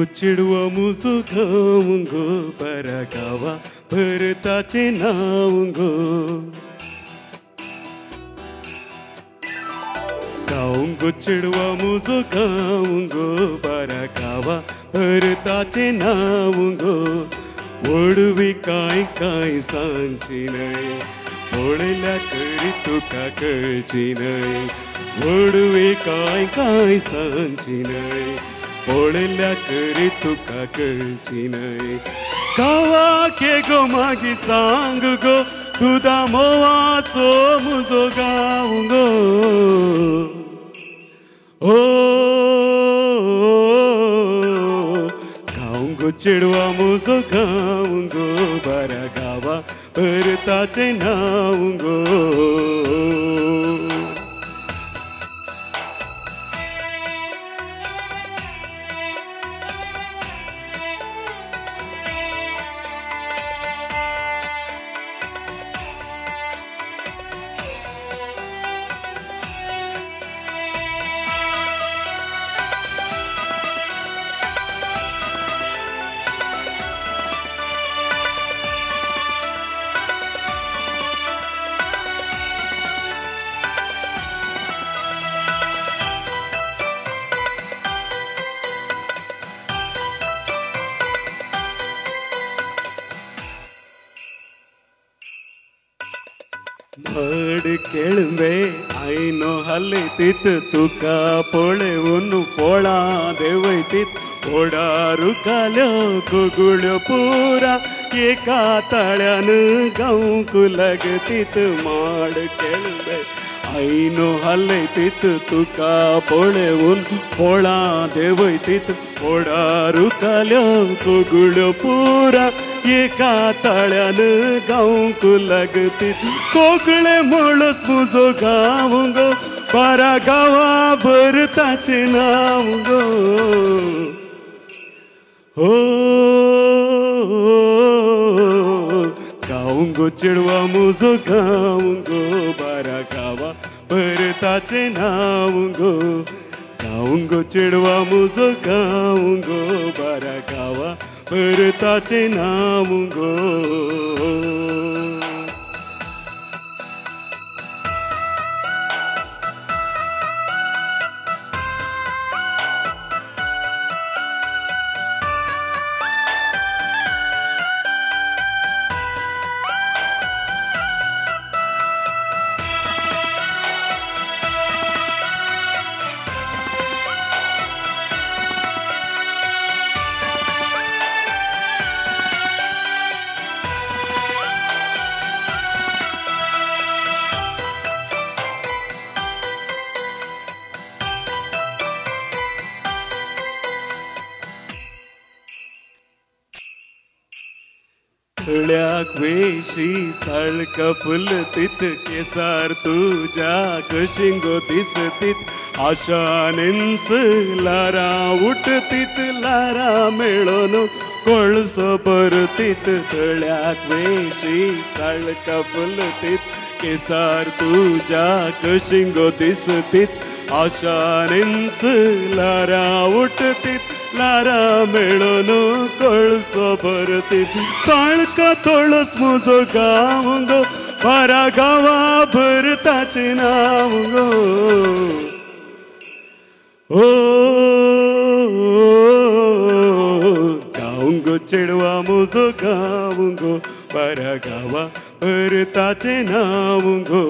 चिडवा मुझो गाऊंगो बरा गावा भरताचे नाऊंगो गाऊंगो चिडवा मुझो गाऊंगो बरा गावा भरताचे नाऊंगो ओडवी काय काय सांगची नाही ओळल्या तरी तुका कळची नाही ओडवी काय काय सांगची नाही ओळल्या तरी तुका कळची नाही गावा के गो मागी सांग गो तुदा मोवाचो मुजो गाऊंगो ओ गाऊंगो चिडवा मुजो गाऊंगो बरा गावा भरताचे नाऊंगो मड केळंबे आईनो हलतीत तुका पळवून फोळा देवयतीत ओडारू काल्यो गुगुळ्यो पुरा एका ताळ्यान गावंक लागतीत माड केळंबे आईनो हलतीत तुका पळवून फोळा देवयतीत ओडारू काल्यो गुगुळ्यो पुरा एका ताळ्यान गावंक लागतीत कोकळे म्हणस मुजो गाऊंगो बारा गावा भरताचे नाऊंगो हो गाऊंगो चिडवा मुजो गाऊंगो बारा गावा भरताचे नाऊंगो गाऊंगो चिडवा मुजो गाऊंगो बारा गावा भरताचे नाऊंगो तळ्याक वेशी साळका फुलतीत केसार तुझ्या कशिंगो दिसतीत आशानेंच लारा उठतीत लारा मेळोन कोळसो भरतीत तळ्याक वेशी साळका फुलतीत केसार तुझ्या कशिंगो दिसतीत आशानेंच लारा उठतीत लारा मेळोन कळसो भरतीत साळका तोळस मुजो गाऊंगो बारा गावा भरताचे नाऊंगो ओ गाऊंगो चिडवा मुजो गाऊंगो बारा गावा भरताचे नाऊंगो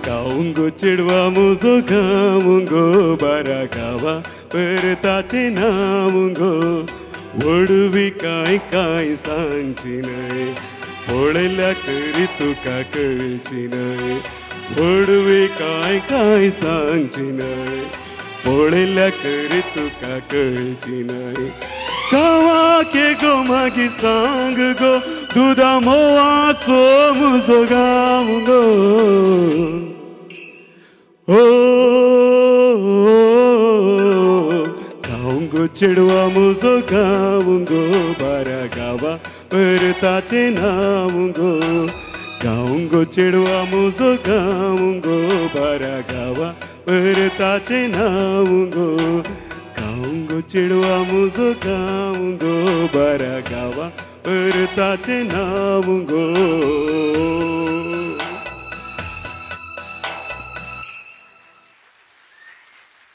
गाऊंगो चिडवा मुजो गाऊंगो बारा गावा भरताचे नाऊंगो ओडवी काय काय सांगची नाही ओळल्या तरी तुका कळची नाही ओडवी काय काय सांगची नाही ओळल्या तरी तुका कळची नाही गावा के गो मागी सांग गो दुधा मोवाचो मुजो गाऊंगो ओ गाऊंगो चिडवा मुजो गाऊंगो बारा गावा भरताचे नाऊंगो गाऊंगो चिडवा मुजो गाऊंगो बरा गावा परताचे नाऊंगो गाऊंगो चिडवा मुजो गाऊंगो बरा गावा परताचे नाऊंगो